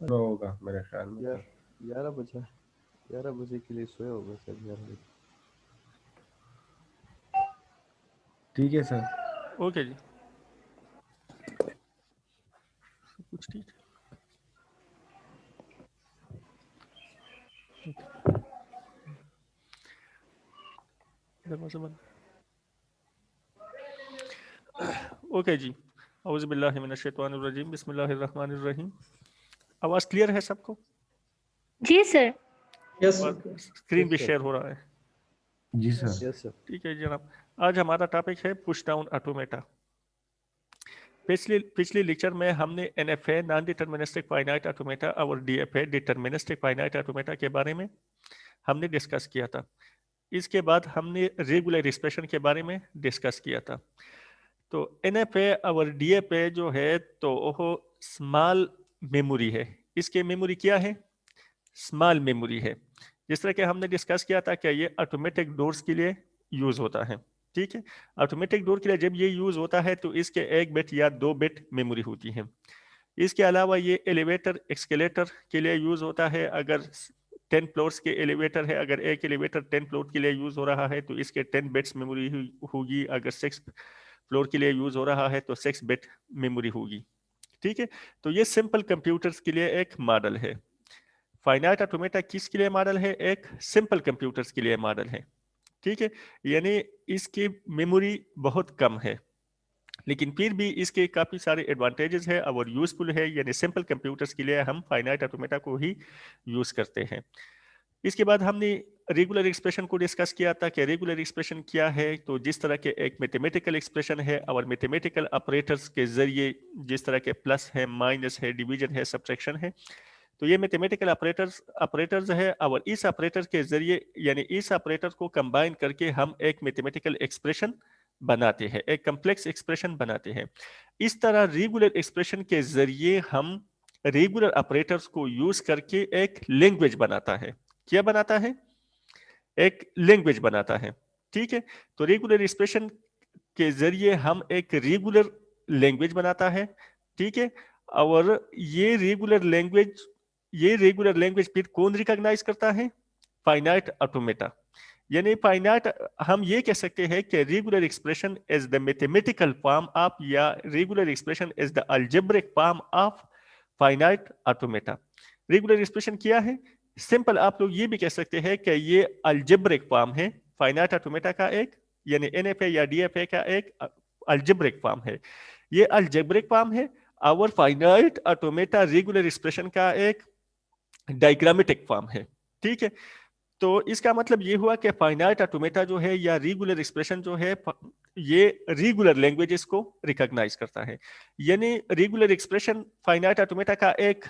होगा मेरे ख्याल में तो। 11 बजे के लिए सोया होगा सर 11 बजे। ठीक है सर। ओके जी, सब कुछ ठीक है। दरवाजा बंद। ओके जी, औज़ु बिल्लाहि मिनश शैतानिर रजीम, बिस्मिल्लाहिर रहमानिर रहीम। आवाज़ क्लियर है सबको? जी सर। यस और स्क्रीन भी शेयर हो रहा है? जी सर। Yes sir. ठीक है जनाब, आज हमारा टॉपिक है पुश डाउन ऑटोमेटा। पिछली लेक्चर में हमने NFA non deterministic finite automata और डीएफए डिटरमिनिस्टिक फाइनाइट ऑटोमेटा के बारे में हमने डिस्कस किया था। इसके बाद हमने रेगुलर एक्सप्रेशन के बारे में डिस्कस किया था। तो एनएफए और डीएफए जो है तो वो स्मॉल मेमोरी है। इसके मेमोरी क्या है? स्मॉल मेमोरी है। जिस तरह के हमने डिस्कस किया था कि ये ऑटोमेटिक डोर्स के लिए यूज होता है। ठीक है, ऑटोमेटिक डोर के लिए जब ये यूज होता है तो इसके 1 बिट या 2 बिट मेमोरी होती है। इसके अलावा ये एलिवेटर एक्सकेलेटर के लिए यूज होता है। अगर 10 फ्लोर्स के एलिवेटर है, अगर एक एलिवेटर 10 फ्लोर के लिए यूज हो रहा है तो इसके 10 बिट्स मेमोरी होगी। अगर 6 फ्लोर के लिए यूज हो रहा है तो 6 बिट मेमोरी होगी। ठीक है, तो ये सिंपल कंप्यूटर्स के लिए एक मॉडल है। फाइनाइट ऑटोमेटा किसके लिए मॉडल है? एक सिंपल कंप्यूटर्स के लिए मॉडल है। ठीक है, यानी इसकी मेमोरी बहुत कम है, लेकिन फिर भी इसके काफ़ी सारे एडवांटेजेस है और यूजफुल है। यानी सिंपल कंप्यूटर्स के लिए हम फाइनाइट ऑटोमेटा को ही यूज करते हैं। इसके बाद हमने रेगुलर एक्सप्रेशन को डिस्कस किया था कि रेगुलर एक्सप्रेशन क्या है। तो जिस तरह के एक मैथमेटिकल एक्सप्रेशन है और मैथमेटिकल ऑपरेटर्स के जरिए, जिस तरह के प्लस है, माइनस है, डिवीजन है, सब्ट्रैक्शन है, तो ये मैथमेटिकल ऑपरेटर्स है और इस ऑपरेटर के जरिए यानी इस ऑपरेटर को कंबाइन करके हम एक मैथमेटिकल एक्सप्रेशन बनाते हैं, एक कॉम्प्लेक्स एक्सप्रेशन बनाते हैं। इस तरह रेगुलर एक्सप्रेशन के जरिए हम रेगुलर ऑपरेटर्स को यूज करके एक लैंग्वेज बनाता है। क्या बनाता है? एक लैंग्वेज बनाता है। ठीक है, तो रेगुलर एक्सप्रेशन के जरिए हम एक रेगुलर लैंग्वेज बनाता है। ठीक है, और ये रेगुलर लैंग्वेज फिर कौन रिकॉग्नाइज करता है? Finite automata. यानी फाइनाइट, हम ये कह सकते हैं कि regular expression is the mathematical form of, या regular expression is the algebraic form of finite automata. Regular expression क्या है? सिंपल आप लोग ये भी कह सकते हैं कि ये अलजेब्रिक फॉर्म है फाइनाइट ऑटोमेटा का एक, यानी एनएफए या डीएफए का एक अलजेब्रिक फॉर्म है। ये अलजेब्रिक फॉर्म है और फाइनाइट ऑटोमेटा रेगुलर एक्सप्रेशन का एक डायग्रामेटिक फॉर्म है। ठीक है, तो इसका मतलब ये हुआ कि फाइनाइट ऑटोमेटा जो है या रेगुलर एक्सप्रेशन जो है ये रेगुलर लैंग्वेजेस को रिकॉग्नाइज करता है। यानी रेगुलर एक्सप्रेशन फाइनाइट ऑटोमेटा का एक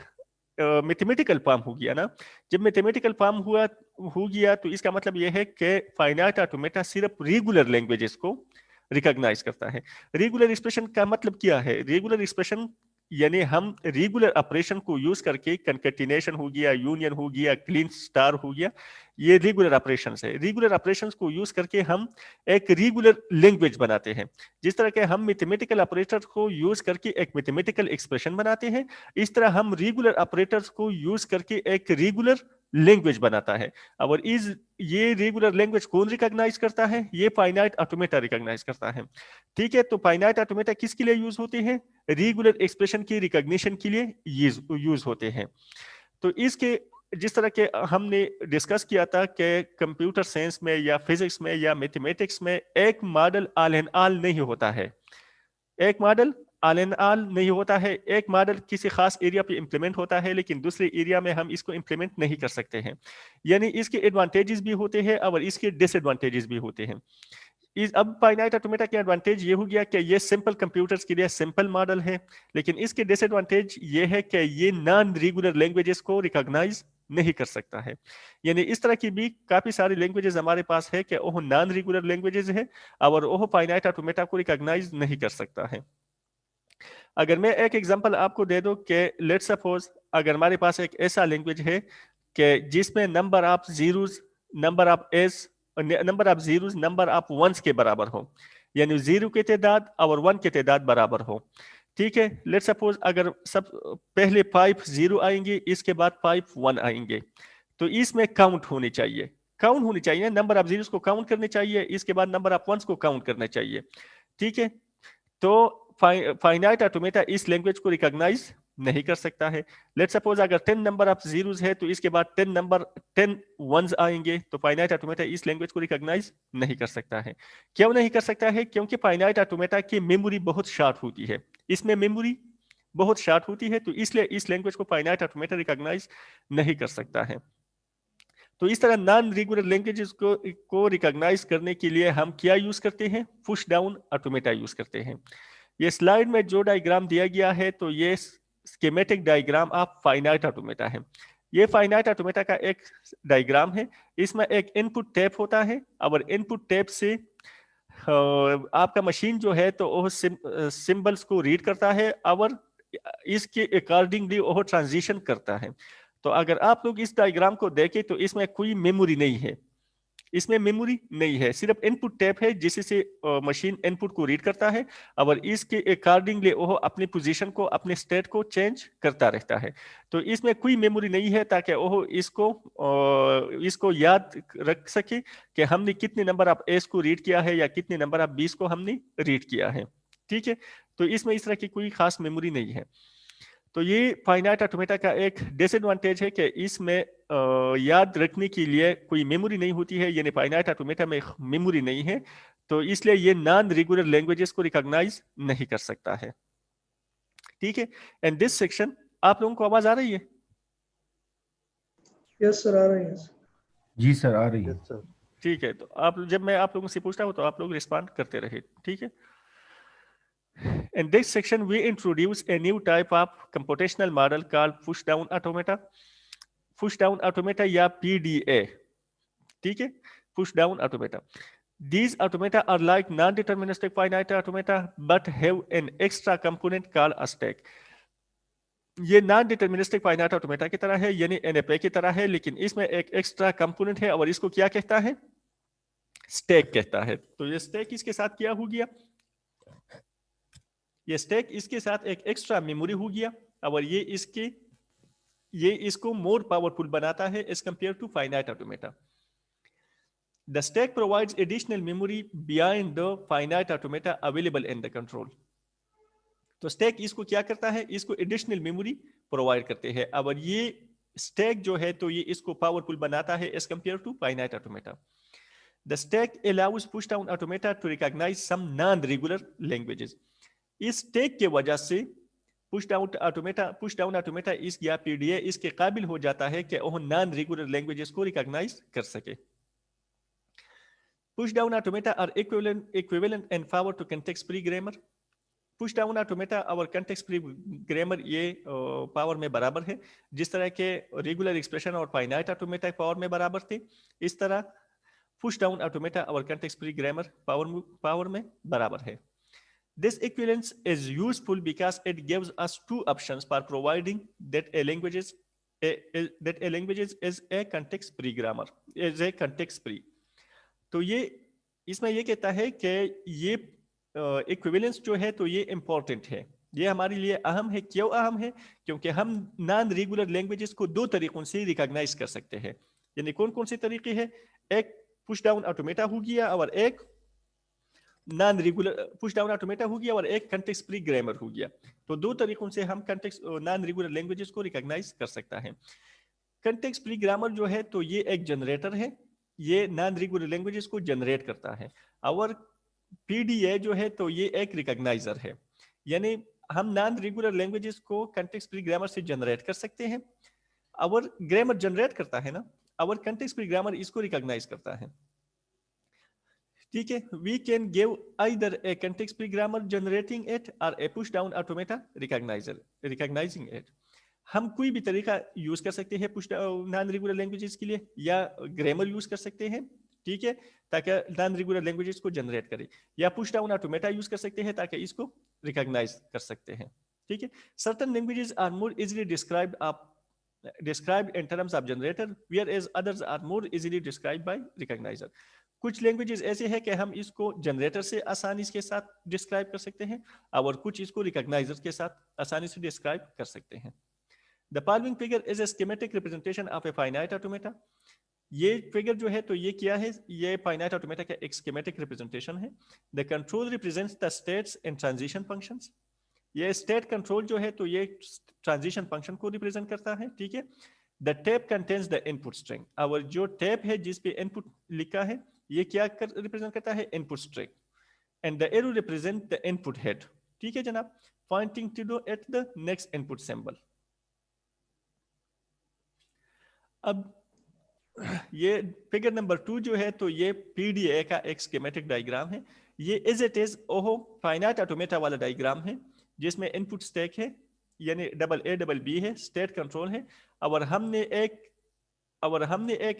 मैथमेटिकल फॉर्म हो गया ना। जब मैथमेटिकल फॉर्म हो गया तो इसका मतलब यह है कि फाइनाइट ऑटोमेटा सिर्फ रेगुलर लैंग्वेजेस को रिकॉग्नाइज करता है। रेगुलर एक्सप्रेशन का मतलब क्या है? रेगुलर एक्सप्रेशन यानी हम रेगुलर ऑपरेशन को यूज करके, कंकैटिनेशन हो गया, यूनियन हो गया, क्लीन स्टार हो गया, ये रेगुलर ऑपरेशंस है। रेगुलर ऑपरेशंस को यूज करके हम एक रेगुलर लैंग्वेज बनाते हैं। जिस तरह के हम मैथमेटिकल ऑपरेटर्स को यूज करके एक मैथमेटिकल एक्सप्रेशन बनाते हैं, इस तरह हम रेगुलर ऑपरेटर्स को यूज करके एक रेगुलर लैंग्वेज बनाता है। और ये रेगुलर लैंग्वेज कौन रिकॉग्नाइज करता है? ये फाइनाइट ऑटोमेटा रिकॉग्नाइज करता है। ठीक है, तो फाइनाइट ऑटोमेटा किसके लिए यूज होते हैं? रेगुलर एक्सप्रेशन की रिकॉग्निशन के लिए यूज होते हैं। तो इसके जिस तरह के हमने डिस्कस किया था कि कंप्यूटर साइंस में या फिजिक्स में या मैथमेटिक्स में एक मॉडल ऑल एंड ऑल नहीं होता है। एक मॉडल ऑल एंड ऑल नहीं होता है। एक मॉडल किसी खास एरिया पे इंप्लीमेंट होता है लेकिन दूसरे एरिया में हम इसको इंप्लीमेंट नहीं कर सकते हैं। यानी इसके एडवांटेजेस भी होते हैं और इसके डिसएडवांटेजेस भी होते हैं। अब फाइनाइट ऑटोमेटा के एडवांटेज ये हो गया कि ये सिंपल कंप्यूटर्स के लिए सिंपल मॉडल है, लेकिन इसके डिसएडवांटेज ये है कि ये नॉन रेगुलर लैंग्वेजेस को रिकॉग्नाइज नहीं कर सकता है। यानी इस तरह की भी काफी सारी लैंग्वेजेस हमारे पास है कि वो नॉन रेगुलर लैंग्वेजेस है और वो फाइनाइट ऑटोमेटा को रिकॉग्नाइज नहीं कर सकता है। अगर मैं एक एग्जांपल आपको दे दूं कि लेट्स सपोज अगर हमारे पास एक ऐसा लैंग्वेज है कि जिसमें number of zeros, number of एस, number of zeros number of ones के बराबर हो, यानी 0 की तादाद और 1 की तादाद बराबर हो। ठीक है, लेट्स सपोज अगर सब पहले पाइप 0 आएंगे, इसके बाद पाइप 1 आएंगे, तो इसमें काउंट होनी चाहिए, नंबर ऑफ जीरोस को काउंट करने चाहिए, इसके बाद नंबर ऑफ वंस को काउंट करना चाहिए। ठीक है, तो फाइनाइट ऑटोमेटा इस लैंग्वेज को रिकॉग्नाइज नहीं कर सकता है। लेट्स सपोज अगर 10 नंबर ऑफ जीरोस है तो इसके बाद 10 वंस आएंगे, तो फाइनाइट ऑटोमेटा इस लैंग्वेज को रिकॉग्नाइज नहीं कर सकता है। क्यों नहीं कर सकता है? क्योंकि फाइनाइट ऑटोमेटा की मेमोरी बहुत शॉर्ट होती है, इसमें मेमोरी बहुत शॉर्ट होती है, तो इसलिए इस लैंग्वेज को फाइनाइट ऑटोमेटा रिकॉग्नाइज नहीं कर सकता है। तो इस तरह नॉन रेगुलर लैंग्वेजेस को रिकॉग्नाइज करने के लिए हम क्या यूज करते हैं? पुश डाउन ऑटोमेटा यूज करते हैं। ये स्लाइड में जो डायग्राम दिया गया है, तो ये schematic diagram of finite automata है। ये फाइनाइट ऑटोमेटा का एक डायग्राम है। इसमें एक इनपुट टैप होता है और इनपुट टैप से आपका मशीन जो है तो वो सिंबल्स को रीड करता है और इसके अकॉर्डिंगली वो ट्रांजिशन करता है। तो अगर आप लोग इस डायग्राम को देखें तो इसमें कोई मेमोरी नहीं है, सिर्फ इनपुट टैप है जिससे मशीन इनपुट को रीड करता है और इसके अकॉर्डिंगली वो अपनी पोजीशन को, अपने स्टेट को चेंज करता रहता है। तो इसमें कोई मेमोरी नहीं है ताकि वो इसको याद रख सके कि हमने कितने नंबर ऑफ एस को रीड किया है या कितने नंबर ऑफ बीस को हमने रीड किया है। ठीक है, तो इसमें इस तरह की कोई खास मेमोरी नहीं है। तो ये फाइनाइट ऑटोमेटा का एक डिसएडवांटेज है कि इसमें याद रखने के लिए कोई मेमोरी नहीं होती है, यानी फाइनाइट ऑटोमेटा में मेमोरी नहीं है, तो इसलिए ये नॉन रेगुलर लैंग्वेजेस को रिकॉग्नाइज नहीं कर सकता है। ठीक है, एंड दिस सेक्शन, आप लोगों को आवाज आ रही है? यस सर, आ रही है। जी सर, आ रही है। Yes sir. ठीक है, तो आप जब मैं आप लोगों से पूछता हूं तो आप लोग रिस्पॉन्ड करते रहे। ठीक है, in this section we introduce a new type of computational model called push down automata या PDA. ठीक है, push down automata. These automata are like non-deterministic finite automata but have an extra component called a stack. ये non deterministic finite automata की तरह है, यानी NFA की तरह है, लेकिन इसमें एक एक्स्ट्रा कंपोनेंट है और इसको क्या कहता है? स्टैक कहता है। तो ये स्टैक इसके साथ क्या हो गया? ये स्टैक इसके साथ एक एक्स्ट्रा मेमोरी हो गया और ये इसको मोर पावरफुल बनाता है as compare to finite automata. The stack provides additional memory beyond the finite automata available in the control. तो स्टैक इसको क्या करता है? इसको एडिशनल मेमोरी प्रोवाइड करते हैं और ये स्टैक जो है तो ये इसको पावरफुल बनाता है as compare to finite automata. The stack allows push down automata to recognise some non regular languages. इस स्टैक के वजह से पुश डाउन ऑटोमेटा इस या PDA इसके काबिल हो जाता है कि वह नॉन रेगुलर लैंग्वेजेस को रिकॉग्नाइज कर सके। Push down automata are equivalent in power to context free grammar. Push down automata और कंटेक्स्ट फ्री ग्रामर ये पावर में बराबर है, जिस तरह के रेगुलर एक्सप्रेशन और फाइनाइट ऑटोमेटा पावर में बराबर थे, इस तरह पुश डाउन ऑटोमेटा और कंटेक्स्ट फ्री ग्रामर पावर में बराबर है। This equivalence is useful because it gives us two options for providing that a language is a context free grammar, is a context free. तो ये इसमें ये कहता है कि ये इक्विवेलेंस जो है तो ये इंपॉर्टेंट है, ये हमारे लिए अहम है। क्यों अहम है? क्योंकि हम नॉन रेगुलर लैंग्वेजेस को दो तरीकों से रिकॉग्नाइज कर सकते हैं। यानी कौन कौन से तरीके हैं? एक पुश डाउन ऑटोमेटा हो गया और एक non regular push down automata हो गया और एक कंटेक्स्ट फ्री ग्रामर हो गया। तो दो तरीकों से हम नॉन रेगुलर लैंग्वेजेस को रिकॉग्नाइज कर सकता है। कंटेक्स्ट फ्री ग्रामर जो है तो ये एक जनरेटर है, ये नॉन रेगुलर लैंग्वेजेस को जनरेट करता है, और PDA जो है तो ये एक रिकॉग्नाइजर है। यानी हम नॉन रेगुलर लैंग्वेजेस को कंटेक्स्ट फ्री ग्रामर से जनरेट कर सकते हैं, और ग्रामर जनरेट करता है ना, और कंटेक्स्ट फ्री ग्रामर इसको रिकॉग्नाइज करता है। ठीक है, we can give either a context free grammar generating it और a push down automata recognising it. हम कोई भी तरीका यूज कर सकते हैं पुश नॉन रेगुलर लैंग्वेजेस के लिए, या ग्रामर यूज कर सकते हैं, ठीक है, ताकि नॉन रेगुलर लैंग्वेजेस को जनरेट करे, या पुश डाउन ऑटोमेटा यूज कर सकते हैं ताकि इसको रिकॉग्नाइज कर सकते हैं। ठीक है, certain languages are more easily described in terms of generator, whereas others are more easily described by recognizer. कुछ लैंग्वेजेस ऐसे हैं कि हम इसको जनरेटर से आसानी के साथ डिस्क्राइब कर सकते हैं और कुछ इसको रिकॉग्नाइजर के साथ आसानी से डिस्क्राइब कर सकते हैं। The following figure is a schematic representation of a finite automata. ये फिगर जो है तो ये क्या है, ये फाइनाइट ऑटोमेटा का एक स्कीमेटिक रिप्रेजेंटेशन है। The control represents the states and transition functions. ये स्टेट कंट्रोल जो है तो ये ट्रांजिशन फंक्शन को रिप्रेजेंट करता है, ठीक है। The tape contains the input string. और जो टेप है जिस पे इनपुट लिखा है ये क्या रिप्रेजेंट करता है, input string. And the arrow represent the input head, ठीक है जनाब, pointing to at the next input symbol. अब ये फिगर नंबर 2 जो है तो ये पीडीए का एक स्कीमेटिक डायग्राम है। ये इज इट इज ओहो फाइनाइट ऑटोमेटा वाला डायग्राम है जिसमें इनपुट स्टैक है यानी AA है, स्टेट कंट्रोल है, और हमने एक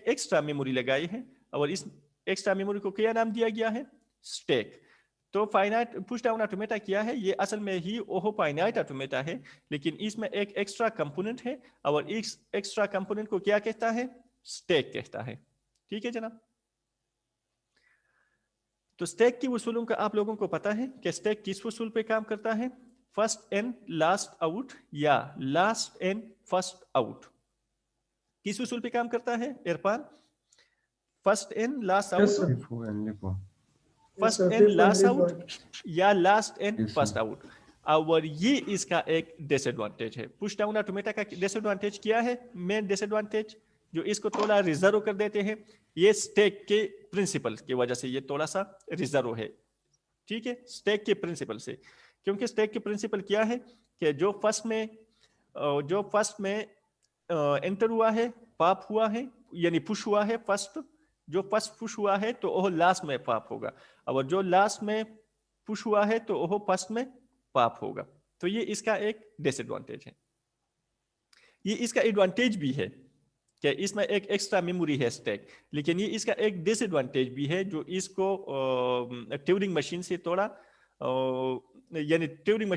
एक्स्ट्रा मेमोरी लगाई है और इस एक्स्ट्रा मेमोरी को क्या नाम दिया गया है, स्टैक। तो फाइनाइट पुश डाउन ऑटोमेटा क्या है, ये असल में ही ओहो फाइनाइट ऑटोमेटा है, लेकिन इसमें एक एक्स्ट्रा कंपोनेंट है और इस एक्स्ट्रा कंपोनेंट को क्या कहता है, स्टैक कहता है, ठीक है जनाब। तो स्टैक की वसूलों का आप लोगों को पता है कि स्टैक किस वसूल पे काम करता है, फर्स्ट इन लास्ट आउट या लास्ट इन फर्स्ट आउट। किस वसूल पे काम करता है Irfan, first in last out, LIFO and LIFO. First sir, in FIFO last and out या last in Yes, sir. First out. और ये इसका एक डिसएडवांटेज है। पुश डाउन ऑटोमेटा का डिसएडवांटेज क्या है, मेन डिसएडवांटेज जो इसको थोड़ा रिजर्व कर देते हैं, ये स्टैक के प्रिंसिपल की वजह से ये थोड़ा सा रिजर्व है, ठीक है, स्टैक के प्रिंसिपल से। क्योंकि स्टैक के प्रिंसिपल क्या है कि जो फर्स्ट में एंटर हुआ है, पॉप हुआ है यानी पुश हुआ है फर्स्ट, जो फर्स्ट पुश हुआ है तो वो लास्ट में पॉप होगा, और जो लास्ट में पुश हुआ है तो वो फर्स्ट में पॉप होगा। तो ये इसका एक डिसएडवांटेज है। ये इसका एडवांटेज भी है कि इसमें एक एक्स्ट्रा मेमोरी है स्टैक, लेकिन ये इसका एक डिसएडवांटेज भी है जो इसको ट्यूरिंग मशीन से थोड़ा यानी ट्यूरिंग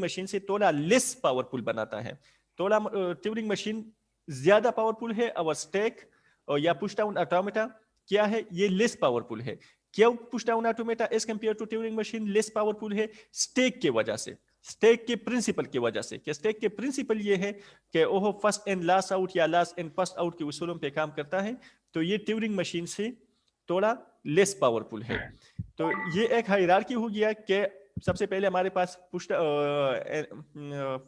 मशीन से थोड़ा लेस पावरफुल बनाता है। थोड़ा ट्यूरिंग मशीन ज्यादा पावरफुल है और स्टैक या पुश डाउन ऑटोमेटा क्या है, ये लेस पावरफुल है। क्यों push down automata as compare to Turing machine less powerful है, स्टैक के वजह से, स्टैक के प्रिंसिपल की वजह से। कि स्टैक के प्रिंसिपल ये है कि ओह फर्स्ट एंड लास्ट आउट या लास्ट एंड फर्स्ट आउट के उसूलों पे काम करता है, तो ये ट्यूरिंग मशीन से थोड़ा लेस पावरफुल है। तो ये एक हायरार्की हो गया कि सबसे पहले हमारे पास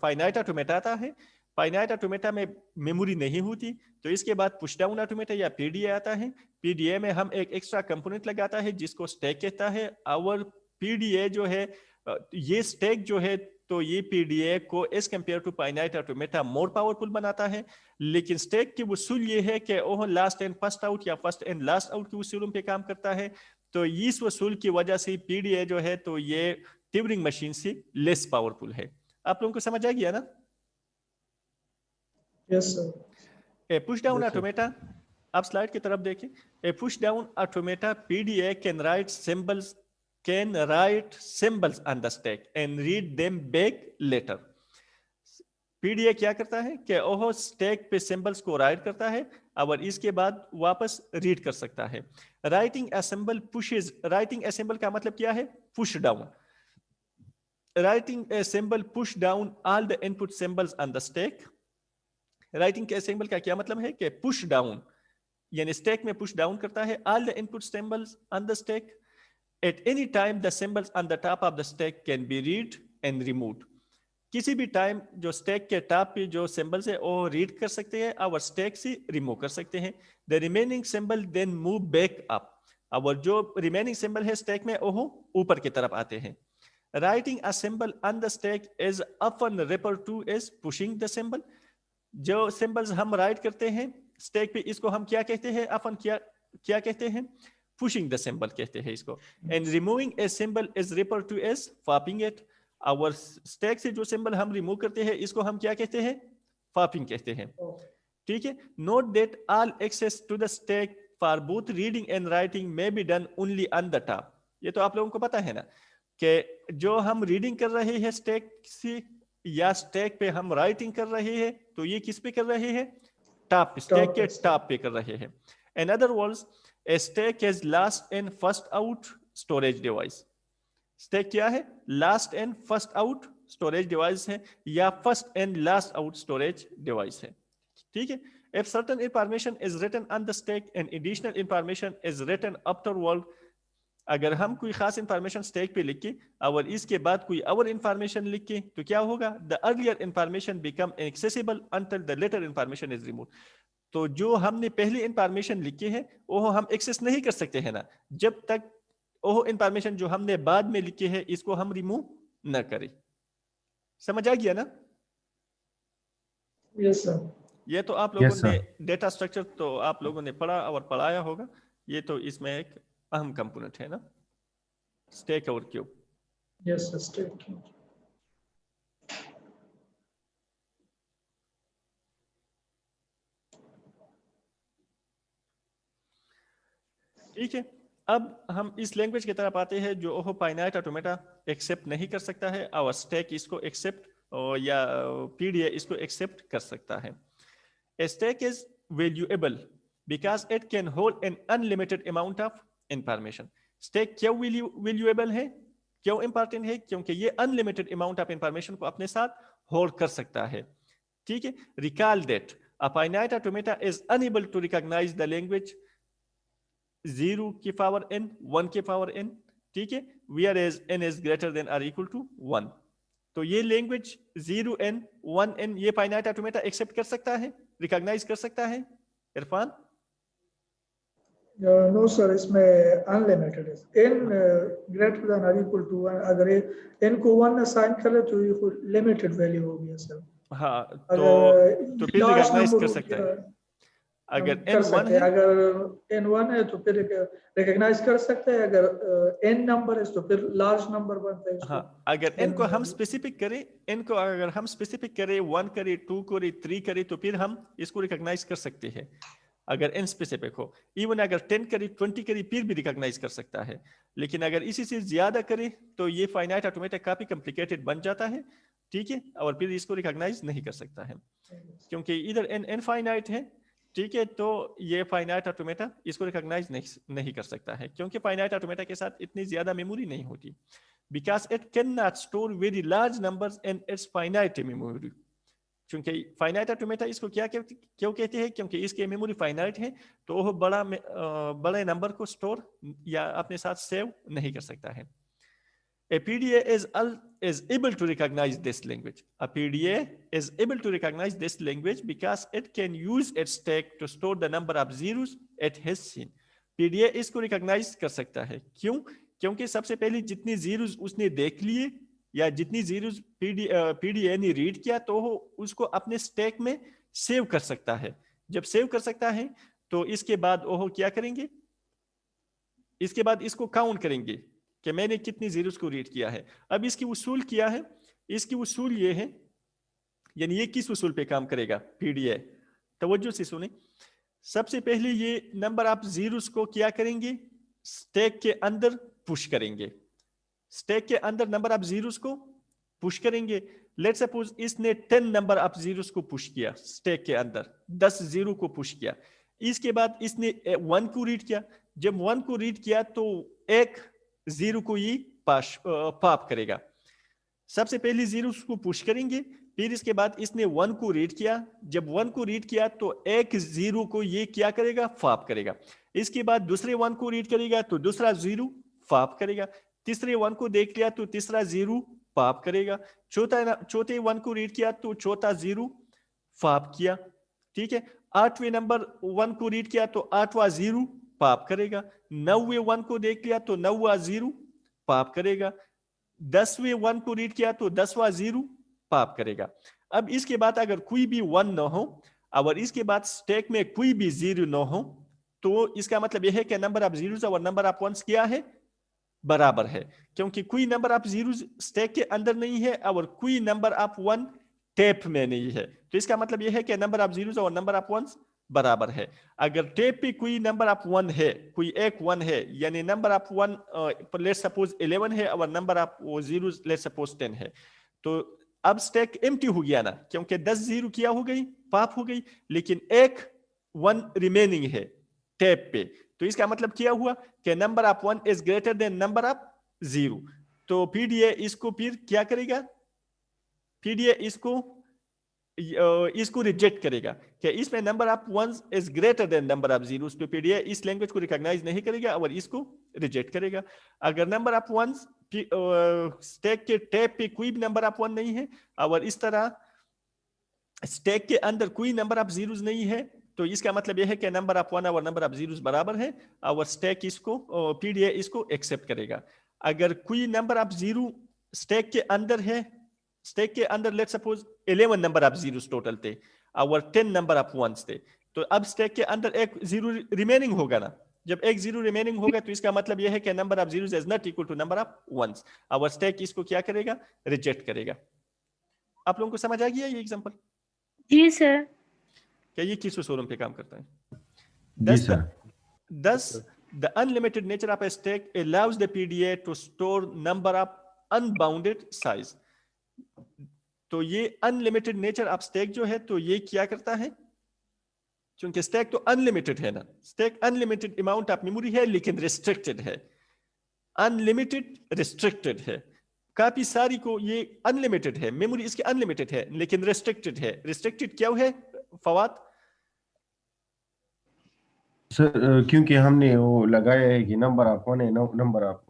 फाइनाइट ऑटोमेटा आता है, फाइनाइट ऑटोमेटा में मेमोरी नहीं होती, तो इसके बाद पुश डाउन ऑटोमेटा या पीडीए आता है। पीडीए में हम एक एक्स्ट्रा कंपोनेंट लगाता है जिसको स्टैक कहता है, और पीडीए जो है ये स्टैक जो है तो ये पीडीए को as compare to finite automata more powerful बनाता है। लेकिन स्टैक की वसूल ये है कि ओह लास्ट एंड फर्स्ट आउट या फर्स्ट एंड लास्ट आउट की वसूलों पे काम करता है, तो इस वसूल की वजह से पीडीए जो है तो ये ट्यूरिंग मशीन से लेस पावरफुल है। आप लोगों को समझ आ गया ना? Yes, sir. A push down Yes, sir. Automata, आप स्लाइड की तरफ देखिए। A push down automata PDA can write symbols on the stack and read them back later. PDA क्या करता है कि ओह स्टैक पे सिंबल्स को राइट करता है और इसके बाद वापस रीड कर सकता है। राइटिंग ए सिंबल का मतलब क्या है, push down. Writing a symbol push down all the input symbols on the stack. Writing के सिंबल का क्या मतलब है कि पुश डाउन यानी स्टैक में पुश डाउन करता है all the input symbols on the stack. At any time, the symbols on the top of the stack can be read and removed. किसी भी टाइम जो स्टैक के टॉप पे जो सिंबल्स है वो रीड कर सकते हैं और स्टैक से रिमूव कर सकते हैं। The remaining symbol then move back up, और जो रिमेनिंग सिंबल है स्टैक में वो ऊपर की तरफ आते हैं। Writing a symbol on the stack is often referred to as pushing the symbol. जो सिंबल्स हम राइट करते हैं स्टैक पे इसको हम क्या कहते हैं, often क्या कहते हैं, पुशिंग द सिंबल कहते हैं इसको। And removing a symbol is refer to as popping it. और स्टैक से जो सिंबल हम रिमूव करते हैं इसको हम क्या कहते हैं, फॉपिंग कहते हैं, ठीक है। Note that all access to the stack for both reading and writing may be done only on the top. ये तो आप लोगों को पता है ना कि जो हम रीडिंग कर रहे हैं स्टैक से या स्टैक पे हम राइटिंग कर रहे हैं तो ये किस पे कर रहे हैं, टॉप, स्टैक के टॉप पे कर रहे हैं। In other words A stack is last in first out storage device. Stack क्या है? Last in first out storage device है या first in last out storage device है. ठीक है? If certain information is written on the stack and additional information is written afterward, अगर हम कोई खास इंफॉर्मेशन स्टैक पे लिख के और इसके बाद कोई और इंफॉर्मेशन लिख के तो क्या होगा? The earlier information become inaccessible until the later information is removed. तो जो हमने पहले इंफॉर्मेशन लिखी है वो हम एक्सेस नहीं कर सकते हैं ना, जब तक वो इंफॉर्मेशन जो हमने बाद में लिखी है इसको हम रिमूव न करें. समझ आ गया ना? Yes sir. ये तो आप लोगों Yes, ने sir. डेटा स्ट्रक्चर तो आप लोगों ने पढ़ा और पढ़ाया होगा. ये तो इसमें एक अहम कंपोनेंट है ना, स्टैक और क्यूब. Yes sir. स्टेक. ठीक है, अब हम इस लैंग्वेज की तरफ आते हैं जो ओहो फाइनाइट ऑटोमेटा एक्सेप्ट नहीं कर सकता है और स्टैक इसको एक्सेप्ट या पीडीए इसको एक्सेप्ट कर सकता है. A stack is valuable because it can hold an unlimited amount of information. Stack क्यों valuable है, क्यों important है? क्योंकि ये unlimited amount of information को अपने साथ hold कर सकता है. ठीक है, recall that a finite automata is unable to recognize the language 0 की power n, 1 की power n. ठीक है, whereas n is greater than or equal to 1. तो ये लैंग्वेज 0n 1n ये फाइनाइट ऑटोमेटा एक्सेप्ट कर सकता है, रिकॉग्नाइज कर सकता है? इरफान? नो सर, इसमें अनलिमिटेड है. n ग्रेटर देन और इक्वल टू 1. अगर n को 1 असाइन करे तो ये लिमिटेड वैल्यू हो गया सर. हाँ, तो फिर रिकॉग्नाइज कर सकता है. अगर n 1 है, अगर n 1 है तो फिर रिकॉग्नाइज कर सकते हैं. अगर n नंबर है तो फिर लार्ज नंबर बनता है. हाँ, अगर n को हम स्पेसिफिक करें, n को अगर हम स्पेसिफिक करें 1 करें 2 करें 3 करें तो फिर हम इसको रिकॉग्नाइज कर सकते हैं. अगर n स्पेसिफिक हो, इवन अगर 10 करें 20 करें फिर भी रिकॉग्नाइज कर सकता है. लेकिन अगर इसी से ज्यादा करें तो ये फाइनाइट ऑटोमेटा काफी कॉम्प्लिकेटेड बन जाता है. ठीक है, और फिर इसको रिकॉग्नाइज नहीं कर सकता है क्योंकि इधर n इनफाइनाइट है. ठीक है, तो ये फाइनाइट ऑटोमेटा इसको रिकॉग्नाइज नहीं कर सकता है क्योंकि फाइनाइट ऑटोमेटा के साथ इतनी ज्यादा मेमोरी नहीं होती. Because it can not store very large numbers in its finite memory. क्योंकि फाइनाइट ऑटोमेटा इसको क्यों कहते हैं? क्योंकि इसके मेमोरी फाइनाइट है तो वो बड़े नंबर को स्टोर या अपने साथ सेव नहीं कर सकता है. A PDA is able to recognize this language. A PDA is able to recognize this language because it can use its stack to store the number of zeros it has seen. PDA इसको recognize कर सकता है. क्यों? क्योंकि सबसे पहले जितनी zeros उसने देख लिए या जितनी zeros PDA ने रीड किया तो वो उसको अपने स्टैक में सेव कर सकता है. जब सेव कर सकता है तो इसके बाद वो क्या करेंगे? इसके बाद इसको काउंट करेंगे कि मैंने कितनी जीरोस को रीड किया है. अब इसकी उसूल क्या है? इसकी उसूल ये है, यानी ये किस उसूल पे काम करेगा पीडीए? तवज्जो से सुने. सबसे पहले ये नंबर ऑफ जीरोस को क्या करेंगे? स्टैक के अंदर पुश करेंगे. स्टैक के अंदर नंबर ऑफ जीरोस को पुश करेंगे. लेट्स सपोज इसने 10 नंबर ऑफ जीरोस को पुश किया स्टैक के अंदर, 10 जीरो को पुश किया. इसके बाद इसने 1 को रीड किया. जब 1 को रीड किया तो एक जीरो को ये पॉप करेगा. सबसे पहले जीरो को पुश करेंगे, फिर इसके बाद इसने 1 को रीड किया. जब 1 को रीड किया तो एक जीरो को ये क्या करेगा? पॉप करेगा. इसके बाद दूसरे 1 को रीड करेगा तो दूसरा जीरो पॉप करेगा. तीसरे 1 को देख लिया तो तीसरा जीरो पॉप करेगा. चौथे 1 को रीड किया तो चौथा जीरो पॉप किया. ठीक है, 8वें नंबर 1 को रीड किया तो 8वां जीरो पॉप करेगा. 9वें 1 को देख लिया तो 9वां जीरो पॉप करेगा. 10वें 1 को रीड किया तो 10वां जीरो पॉप करेगा. अब इसके बाद अगर कोई भी 1 न हो और इसके बाद स्टैक में कोई भी जीरो न हो तो इसका मतलब यह है कि नंबर ऑफ जीरोस और नंबर ऑफ वंस क्या है? बराबर है. क्योंकि कोई नंबर ऑफ जीरोस स्टैक के अंदर नहीं है और कोई नंबर ऑफ 1 टैप में नहीं है. तो इसका मतलब यह है कि नंबर ऑफ जीरोस और नंबर ऑफ वंस बराबर है. अगर टैप पे कोई नंबर ऑफ 1 है, कोई एक 1 है, यानी नंबर ऑफ 1 लेट्स सपोज 11 है और number of zeros let's suppose 10 है, तो अब स्टैक एम्प्टी हो गया ना, क्योंकि 10 जीरो किया हो गई, पॉप हो गई, लेकिन एक 1 रिमेनिंग है टैप पे. तो इसका मतलब क्या हुआ कि number of 1 is greater than number of 0। तो पीडीए इसको फिर क्या करेगा, पीडीए इसको रिजेक्ट करेगा कि इसमें number of 1 is greater than number of 0। तो पीडीए इस लैंग्वेज को रिकॉग्नाइज नहीं करेगा और इसको रिजेक्ट करेगा। अगर नंबर ऑफ 1 स्टैक के टैब पे कोई भी नंबर ऑफ 1 नहीं है और इस तरह स्टैक के अंदर कोई नंबर ऑफ जीरोस नहीं है, तो इसका मतलब यह है कि नंबर ऑफ 1 और नंबर ऑफ जीरोस बराबर है और स्टैक इसको पीडीए इसको एक्सेप्ट करेगा। अगर कोई नंबर ऑफ जीरो स्टैक के अंदर है, स्टैक के अंदर let's suppose 11 number of zeros total थे और 10 नंबर ऑफ वंस थे, तो अब स्टैक के अंदर एक जीरो रिमेनिंग होगा ना। जब एक जीरो रिमेनिंग होगा तो इसका मतलब यह है कि number of zeros is not equal to number of ones और स्टैक इसको क्या करेगा, रिजेक्ट करेगा। आप लोगों को समझ आ गया ये एग्जांपल? जी सर। क्या ये किस उसूलों पे काम करता है? जी sir. Thus, the unlimited nature of a stack allows the PDA to store number of unbounded size. तो ये अनलिमिटेड नेचर ऑफ स्टैक जो है, तो ये क्या करता है, क्योंकि स्टैक तो अनलिमिटेड है ना, stack unlimited amount of memory है लेकिन रिस्ट्रिक्टेड है, अनलिमिटेड रिस्ट्रिक्टेड है। काफी सारी को ये अनलिमिटेड है, मेमोरी इसकी अनलिमिटेड है लेकिन रिस्ट्रिक्टेड है। रिस्ट्रिक्टेड क्या है फवाद? सर क्योंकि हमने वो लगाया है कि नंबर ऑफ 1 है, नंबर ऑफ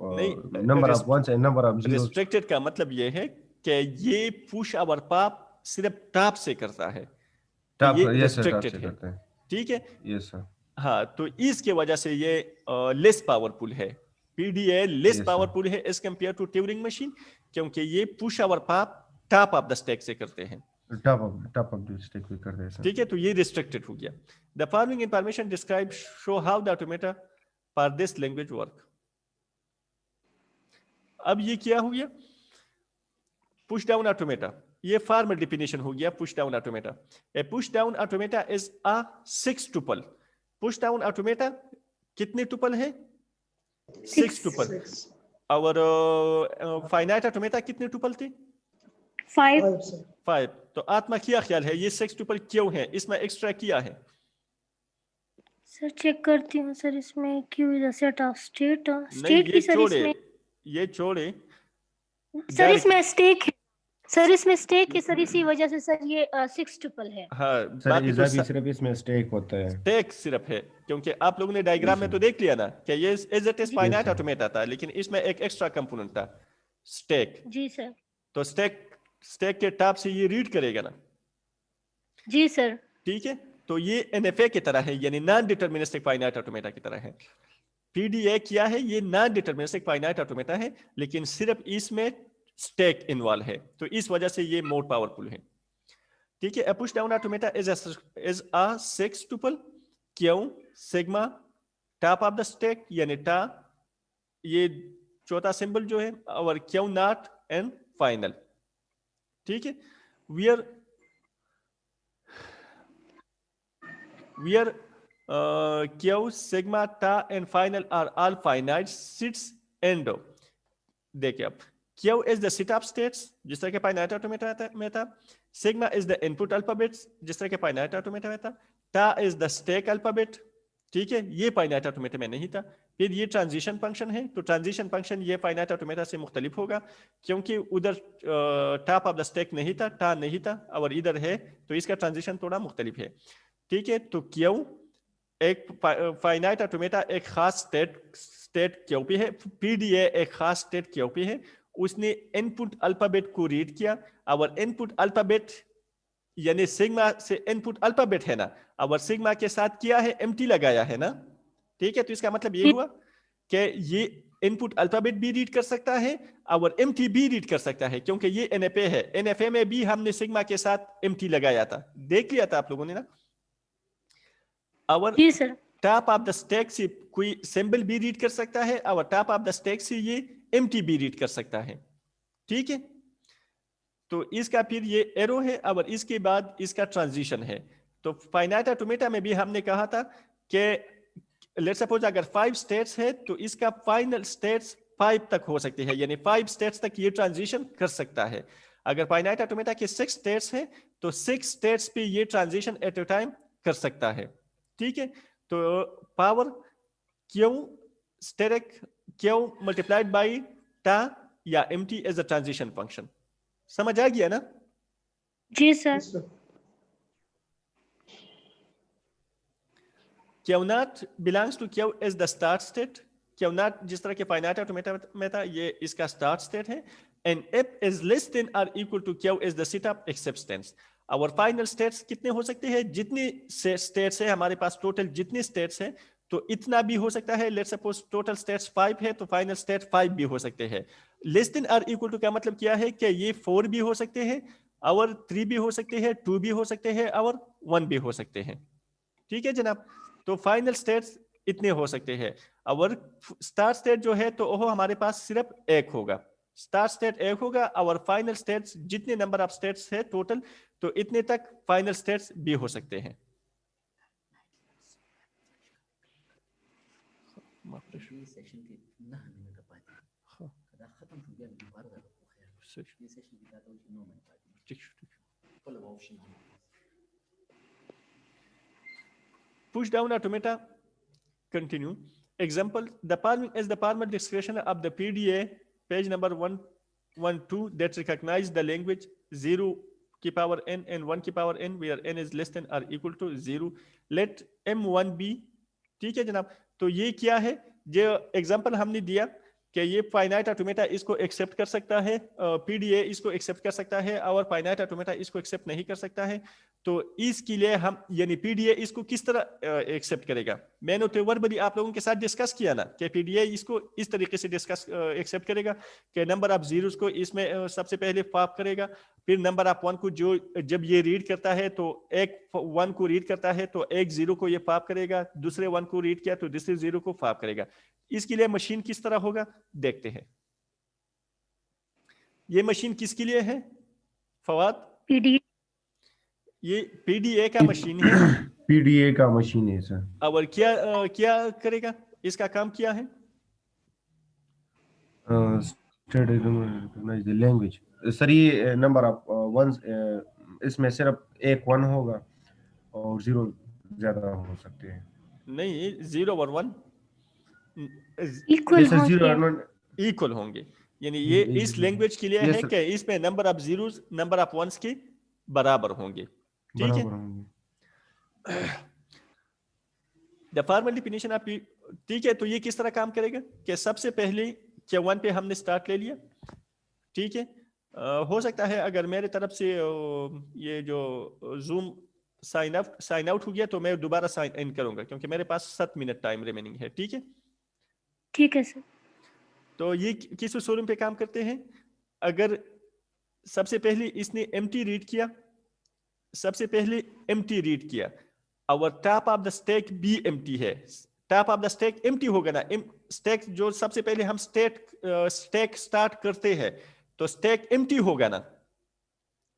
1 है, नंबर ऑफ 0। रिस्ट्रिक्टेड का मतलब ये है कि ये पुश और पॉप सिर्फ टॉप से करता है, तो टॉप, ये यस सर, टॉप रिस्ट्रिक्टेड से है, करते हैं। ठीक है? Yes sir. हाँ, तो इसके वजह से ये लेस पावरफुल है, PDA less Yes, sir. Powerful है as compare to Turing machine, क्योंकि ये पुश और pop top of the stack से करते हैं। टॉप ऑफ द स्टैक भी कर दे सर। ठीक है, तो ये रिस्ट्रिक्टेड हो गया। The following information describe show how the automata for this language work. अब ये क्या हो गया, पुश डाउन ऑटोमेटा, ये फॉर्मल डेफिनेशन हो गया push down automata. A push down automata is a 6 tuple. Push down automata कितने टुपल है? 6 टुपल। और फाइनाइट ऑटोमेटा कितने टुपल थे? 5। 5। तो आत्मा क्या ख्याल है ये 6 टुपल क्यों है, इसमें एक्स्ट्रा किया है? सर चेक करती हूँ सर, इसमें क्यों is a set of state नहीं, भी सर इसमें, ये छोड़े सर इसमें स्टेक है, सर इसमें स्टेक है सर, इसी वजह से सर ये 6 ट्रिपल है। हाँ, सर बाकी तो इजाफी सिर्फ इसमें स्टैक होता है, स्टैक सिर्फ है, क्योंकि आप लोगों ने डायग्राम में तो देख लिया ना कि ये as it is finite sir. Automata था, लेकिन इसमें एक एक्स्ट्रा कंपोनेंट था स्टैक। जी सर। तो स्टैक के टॉप से ये रीड करेगा ना। जी सर। ठीक है, तो ये एनएफए की तरह है, यानी नॉन डिटरमिनिस्टिक फाइनाइट ऑटोमेटा की तरह है। पीडीए क्या है, ये नॉन डिटरमिनिस्टिक फाइनाइट ऑटोमेटा है, लेकिन सिर्फ इसमें स्टैक इन्वॉल्व है, तो इस वजह से ये मोर पावरफुल है। ठीक है, push down automata is a 6 tuple. क्यों? Sigma top of the stack, यानी टा ये चौथा सिंबल जो है, और क्यों नॉट एंड फाइनल। ठीक है, where Q, sigma, ta and final are all finite sets endo। देखिए अब Q is the set of states जिस तरह के finite automata में था, sigma is the input alphabets जिस तरह के finite automata में था, ta is the stack alphabet। ठीक है, ये finite automata में नहीं था। फिर ये ट्रांजिशन फंक्शन है, तो ट्रांजिशन फंक्शन ये finite automata से मुख्तलिफ होगा, क्योंकि उधर टॉप ऑफ द स्टैक नहीं था, टा नहीं था, और इधर है, तो इसका ट्रांजिशन थोड़ा मुख्तलिफ है। ठीक है, तो क्यों एक फाइनाइट ऑटोमेटा एक खास स्टेट क्यों पे है, पीडीए एक खास स्टेट क्यों पे है, उसने इनपुट अल्फाबेट को रीड किया, और इनपुट अल्फाबेट यानी सिग्मा से इनपुट अल्फाबेट है ना, और सिग्मा के साथ किया है एम्प्टी लगाया है ना। ठीक है, तो इसका मतलब ये हुआ कि ये इनपुट अल्फाबेट भी रीड कर सकता है और एम्प्टी भी रीड कर सकता है, क्योंकि ये एनएफए है। एनएफए में भी हमने सिग्मा के साथ एम्प्टी लगाया था, देख लिया था आप लोगों ने ना। और टॉप ऑफ द स्टैक से कोई सिंबल भी रीड कर सकता है, और टॉप ऑफ द स्टैक से ये एम्प्टी भी रीड कर सकता है। ठीक है, तो इसका फिर ये एरो है, और इसके बाद इसका ट्रांजिशन है। तो फाइनाइट ऑटोमेटा में भी हमने कहा था कि लेट्स सपोज अगर 5 स्टेट्स है, तो इसका फाइनल स्टेट्स 5 तक हो सकती है, यानी 5 स्टेट्स तक ये ट्रांजिशन कर सकता है। अगर फाइनाइट ऑटोमेटा के 6 स्टेट्स है, तो 6 स्टेट्स पे ये ट्रांजिशन एट ए टाइम कर सकता है। ठीक है, तो पावर क्यों स्टेरिक क्यों मल्टीप्लाइड बाई टा या empty as a transition function. समझ आ गया ना? जी sir. Yes, sir. Q not belongs to q is the start state. Q not जिस तरह के फाइनाइट ऑटोमेटा में था, ये इसका स्टार्ट स्टेट है। And if is less than और equal to q is the setup acceptance. और फाइनल स्टेट्स कितने हो सकते हैं? जितनी स्टेट्स है हमारे पास, टोटल जितनी स्टेट्स है तो इतना भी हो सकता है। लेट्स सपोज टोटल स्टेट्स 5 है तो फाइनल स्टेट 5 भी हो सकते हैं। लेस देन और इक्वल टू का मतलब क्या है कि ये 4 भी हो सकते हैं और 3 भी हो सकते हैं, 2 भी हो सकते हैं और 1 भी हो सकते हैं। ठीक है जनाब, तो फाइनल स्टेट्स इतने हो सकते हैं। और स्टार्ट स्टेट जो है तो वो हमारे पास सिर्फ एक होगा। स्टार्ट स्टेट एक होगा और फाइनल स्टेट्स जितने नंबर ऑफ स्टेट्स है टोटल, तो इतने तक फाइनल स्टेट्स भी हो सकते हैं। ये सेशन के 9 मिनट पाती कदा खत्म हो गया दोबारा का खैर ये सेशन की बात होगी 9 मिनट पाती ठीक full option push down automata continue example the palming is the Palmer description of the PDA page number 112 that recognize the language 0 की power n and 1 की power n where n is less than or equal to 0 let m1 be। ठीक है जनाब, तो ये क्या है जो एग्जांपल हमने दिया कि ये फाइनाइट ऑटोमेटा इसको एक्सेप्ट कर सकता है, पीडीए इसको एक्सेप्ट कर सकता है और फाइनाइट ऑटोमेटा इसको एक्सेप्ट नहीं कर सकता है। तो इसके लिए हम यानी पीडीए इसको किस तरह एक्सेप्ट करेगा, मैंने तो वर्बली आप लोगों के साथ डिस्कस किया ना कि पीडीए इसको इस तरीके से डिस्कस एक्सेप्ट करेगा कि नंबर ऑफ जीरोस को इसमें सबसे पहले पॉप करेगा, फिर नंबर ऑफ 1 को जो जब ये रीड करता है तो एक 1 को रीड करता है तो एक 0 को ये पॉप करेगा, दूसरे 1 को रीड किया तो दूसरे 0 को पॉप करेगा। इसके लिए मशीन किस तरह होगा देखते हैं। ये मशीन किसके लिए है फवाद? पीडीए। ये पीडीए का मशीन है। पीडीए का मशीन है सर। और क्या करेगा, इसका काम क्या है? Recognise the language sir. ये नंबर ऑफ वंस इसमें सिर्फ एक 1 होगा और 0 ज्यादा हो सकते हैं। नहीं, 0 और 1 इक्वल होंगे। इक्वल होंगे, यानी ये इस लैंग्वेज के लिए है कि इसमें number of zeros number of ones के बराबर होंगे। ठीक है, द फॉर्मल डेफिनेशन ऑफ, ठीक है। तो ये किस तरह काम करेगा कि सबसे पहले क्या 1 पे हमने स्टार्ट ले लिया, ठीक है। हो सकता है अगर मेरे तरफ से ये जो जूम साइन आउट हो गया तो मैं दोबारा साइन इन करूंगा क्योंकि मेरे पास 7 मिनट टाइम रिमेनिंग है। ठीक है, ठीक है सर। तो ये किस उसूल पे काम करते हैं? अगर सबसे पहले इसने एम्प्टी रीड किया, सबसे पहले एम्प्टी रीड किया और टॉप ऑफ द स्टैक भी एम्प्टी है, top of the stack empty होगा ना। स्टैक जो सबसे पहले हम स्टैक स्टार्ट करते हैं तो स्टैक एम्प्टी होगा ना।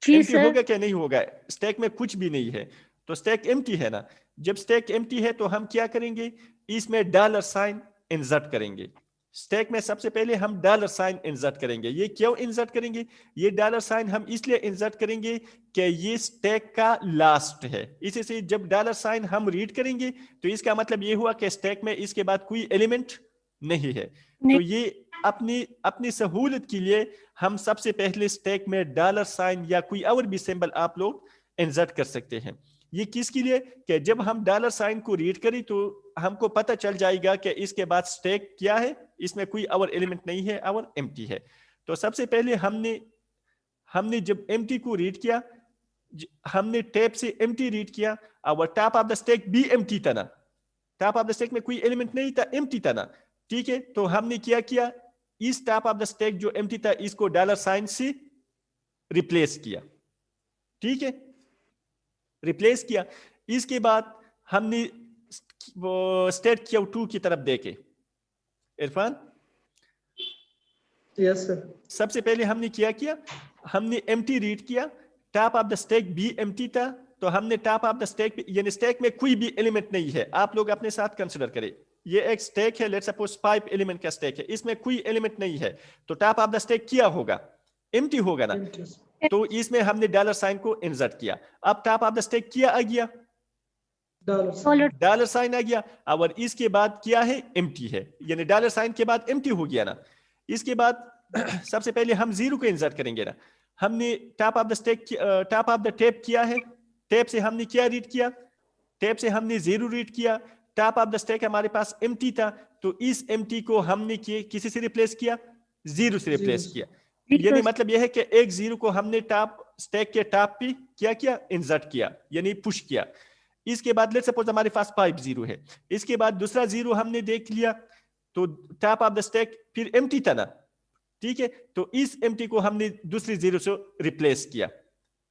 एम्प्टी होगा क्या नहीं होगा? स्टैक में कुछ भी नहीं है तो स्टैक एम्प्टी है ना। जब स्टैक एम्प्टी है तो हम क्या करेंगे, इसमें डॉलर साइन इंसर्ट करेंगे। स्टैक में सबसे पहले हम डॉलर साइन इंसर्ट करेंगे। ये क्यों इंसर्ट करेंगे? ये डॉलर साइन हम इसलिए इंसर्ट करेंगे कि ये स्टैक का लास्ट है। इसी से जब डॉलर साइन हम रीड करेंगे तो इसका मतलब ये हुआ कि स्टैक में इसके बाद कोई एलिमेंट नहीं है। तो ये अपनी सहूलत के लिए हम सबसे पहले स्टैक में डॉलर साइन या कोई और भी सिंबल आप लोग इंसर्ट कर सकते हैं। ये किसके लिए कि जब हम डॉलर साइन को रीड करें तो हमको पता चल जाएगा कि इसके बाद स्टैक क्या है, इसमें कोई और एलिमेंट नहीं है और एम्प्टी है। तो सबसे पहले हमने जब एम्प्टी को रीड किया, हमने टैब से एम्प्टी रीड किया और टॉप ऑफ द स्टैक भी एम्प्टी था ना। टॉप ऑफ द स्टैक में कोई एलिमेंट नहीं था, एम्प्टी था ना। ठीक है, तो हमने क्या किया, इस टॉप ऑफ द स्टैक जो एम्प्टी था इसको डॉलर साइन से रिप्लेस किया। ठीक है, रिप्लेस किया। इसके बाद हमने स्टेट क्यू 2 की तरफ देखे। Irfan, yes sir. सबसे पहले हमने क्या किया, हमने एम्प्टी रीड किया, टॉप ऑफ द स्टैक भी एम्प्टी था तो हमने टॉप ऑफ द स्टैक यानी स्टैक में कोई भी एलिमेंट नहीं है। आप लोग अपने साथ कंसीडर करें, ये एक स्टैक है, लेट्स सपोज 5 एलिमेंट का स्टैक है, इसमें कोई एलिमेंट नहीं है तो टॉप ऑफ द स्टैक क्या होगा, एम्प्टी होगा ना। तो इसमें हमने डॉलर साइन को इंसर्ट किया। अब टॉप ऑफ द स्टैक क्या आ गया, डॉलर साइन आ गया, और इसके बाद क्या है, एम्प्टी है, यानी डॉलर साइन के बाद एम्प्टी हो गया ना। इसके बाद सबसे पहले हम जीरो को इंसर्ट करेंगे ना। हमने top of the stack, top of the tape किया है, टेप से हमने क्या रीड किया, टेप से हमने जीरो रीड किया। टॉप ऑफ द स्टैक हमारे पास एम्प्टी था, तो इस एम्प्टी को हमने किसी से रिप्लेस किया, जीरो से रिप्लेस किया। यानी मतलब यह है कि एक जीरो को हमने टॉप स्टैक के टॉप पे क्या किया, इंसर्ट किया, यानी पुश किया। इसके बाद लेट्स सपोज हमारे पास 5 जीरो है, इसके बाद दूसरा जीरो हमने देख लिया, तो टॉप ऑफ द स्टैक फिर एम्प्टी था ना, ठीक है, तो इस एम्प्टी को हमने दूसरी जीरो से रिप्लेस किया,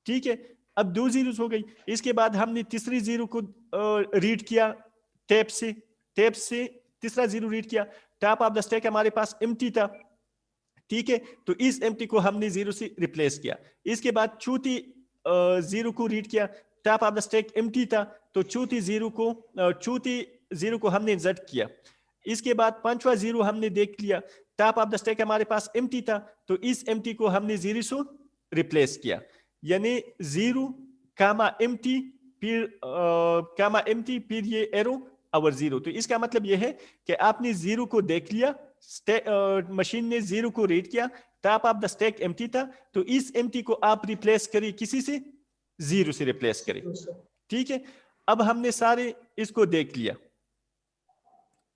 ठीक है। अब 2 जीरो हो गई। इसके बाद हमने तीसरी जीरो को रीड किया टेप से, टेप से तीसरा जीरो रीड किया। टॉप ऑफ द स्टैक हमारे पास एम्प्टी था, ठीक है, तो इस एम्प्टी को हमने जीरो से रिप्लेस किया। इसके बाद चौथी जीरो को रीड किया, top of the stack empty था, तो चौथी जीरो को हमने इंसर्ट किया। इसके बाद पांचवा जीरो हमने देख लिया, टॉप ऑफ द स्टैक हमारे पास एम्प्टी था, तो इस एम्प्टी को हमने जीरो से रिप्लेस किया, यानी जीरो कामा एम्प्टी, फिर कामा एम्प्टी, फिर ये एरो और जीरो। तो इसका मतलब यह है कि आपने जीरो को देख लिया, मशीन ने जीरो को रीड किया, top of the stack empty था, तो इस एम्प्टी को आप रिप्लेस करिए किसी से, जीरो से रिप्लेस करें, ठीक है। अब हमने सारे इसको देख लिया,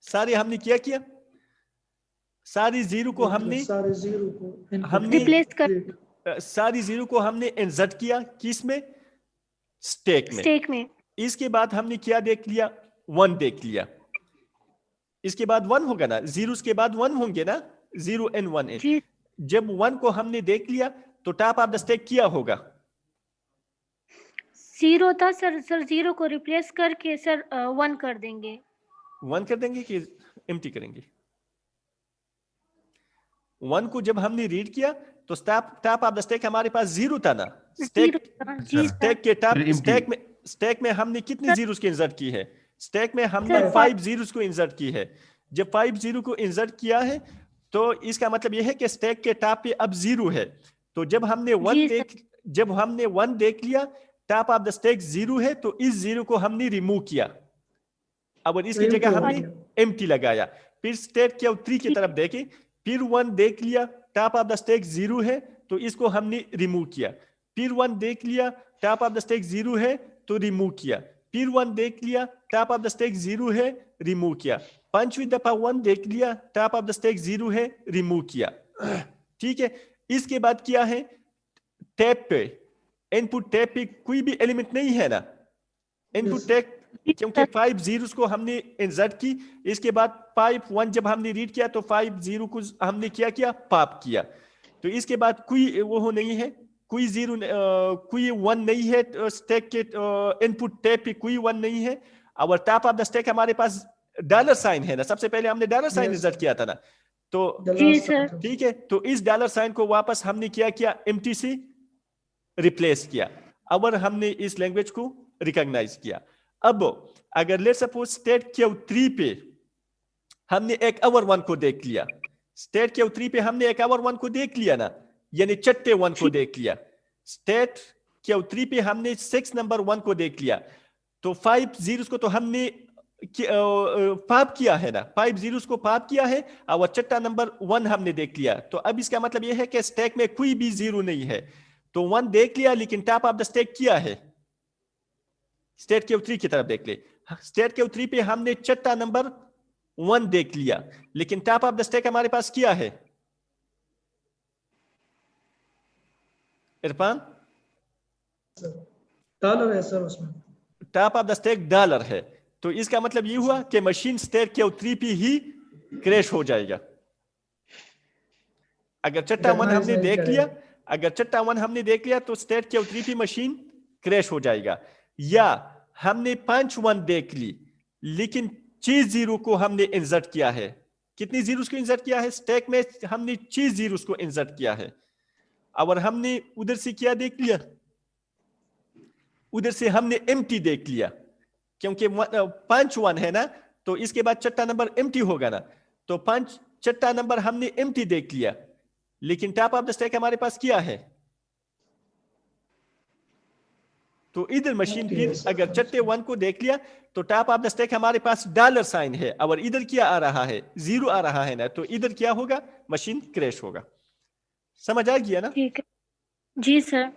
सारे हमने क्या किया, सारी जीरो को हमने रिप्लेस कर, सारी जीरो को हमने इंसर्ट किया, किस में, स्टैक में। स्टैक में। इसके बाद हमने क्या देख लिया, 1 देख लिया। इसके बाद 1 होगा ना, जीरो के बाद 1 होंगे ना, 0 and 1 है। जब 1 को हमने देख लिया तो टॉप ऑफ द स्टैक क्या होगा, जीरो था सर, जीरो को रिप्लेस करके सर 1 कर देंगे। 1 कर देंगे कि एम्प्टी करेंगे। 1 को जब हमने रीड किया तो टॉप ऑफ द स्टैक हमारे पास जीरो था ना, स्टैक के टॉप, स्टैक में हमने कितनी जीरोस की इंसर्ट की है, स्टैक में हमने 5 जीरोस को इंसर्ट की है। जब 5 जीरो को इंसर्ट किया है तो इसका मतलब यह है कि स्टैक के टॉप पे अब जीरो है। तो जब हमने 1 देख लिया, top of the stack zero है, तो इस जीरो को हमने रिमूव किया, अब इसकी जगह हमने एम्प्टी लगाया। फिर स्टैक के 3 की तरफ देखे, फिर 1 देख लिया, top of the stack zero है, तो इसको हमने रिमूव किया। फिर 1 देख लिया, top of the stack zero है, तो रिमूव किया। फिर 1 देख लिया, top of the stack zero है, रिमूव किया। 5वीं दफा 1 देख लिया, top of the stack zero है, रिमूव किया, ठीक है। इसके बाद क्या है, टैप पे, इनपुट टैप पे कोई भी एलिमेंट नहीं है ना, इनपुट टैप, क्योंकि 5 जीरोस को हमने इंसर्ट की। इसके बाद 5 1 जब हमने रीड किया तो 5 जीरो को हमने क्या किया, पॉप किया। तो इसके बाद कोई वो नहीं है, कोई जीरो, कोई 1 नहीं है, स्टैक के इनपुट टैप पे कोई 1 नहीं है। और टॉप ऑफ द स्टैक हमारे पास डॉलर साइन है ना, सबसे पहले हमने डॉलर साइन इंसर्ट किया था ना, तो ठीक है। तो इस डॉलर साइन को वापस हमने क्या किया, एम्प्टी से रिप्लेस किया। अब हमने इस लैंग्वेज को रिकॉग्नाइज किया। अब अगर लेट्स सपोज स्टेट क्यू 3 पे हमने एक और 1 को देख लिया, स्टेट क्यू 3 पे हमने एक और 1 को देख लिया ना, यानी छठे 1 को देख लिया। स्टेट क्यू 3 पे हमने 6 नंबर 1 को देख लिया, तो 5 जीरोस को तो हमने पॉप किया है ना, 5 जीरोस को पॉप किया है, और छठा नंबर 1 हमने देख लिया। तो अब इसका मतलब यह है कि स्टैक में कोई भी जीरो नहीं है। तो 1 देख लिया, लेकिन टॉप ऑफ द स्टैक क्या है, स्टेट क्यू 3 की तरफ देख ले। स्टेट क्यू 3 पे हमने छठा नंबर 1 देख लिया, लेकिन टॉप ऑफ द स्टैक हमारे पास क्या है, इरफान, डॉलर है सर, उसमें top of the stack dollar है। तो इसका मतलब ये हुआ कि मशीन स्टेट क्यू 3 पे ही क्रैश हो जाएगा। अगर छठा 1 हमने देख लिया, अगर छठा 1 हमने देख लिया तो स्टेट क्यू 3 पे मशीन क्रैश हो जाएगा। या हमने 5 1 देख ली, लेकिन 6 जीरो को हमने इंसर्ट किया है। कितनी जीरोस को इंसर्ट किया है, स्टैक में हमने 6 जीरोस को इंसर्ट किया है। और हमने उधर से क्या देख लिया, उधर से हमने एम्प्टी देख लिया, क्योंकि 5 1 है ना, तो इसके बाद छठा नंबर एम्प्टी होगा ना, तो छठा नंबर हमने एम्प्टी देख लिया, लेकिन टॉप ऑफ द स्टैक हमारे पास क्या है, तो इधर मशीन Okay, फिर yes, अगर sir. चट्टे 1 को देख लिया तो टॉप ऑफ द स्टैक हमारे पास डॉलर साइन है और इधर क्या आ रहा है, 0 आ रहा है ना, तो इधर क्या होगा, मशीन क्रैश होगा। समझ आ गया ना? ठीक है जी सर।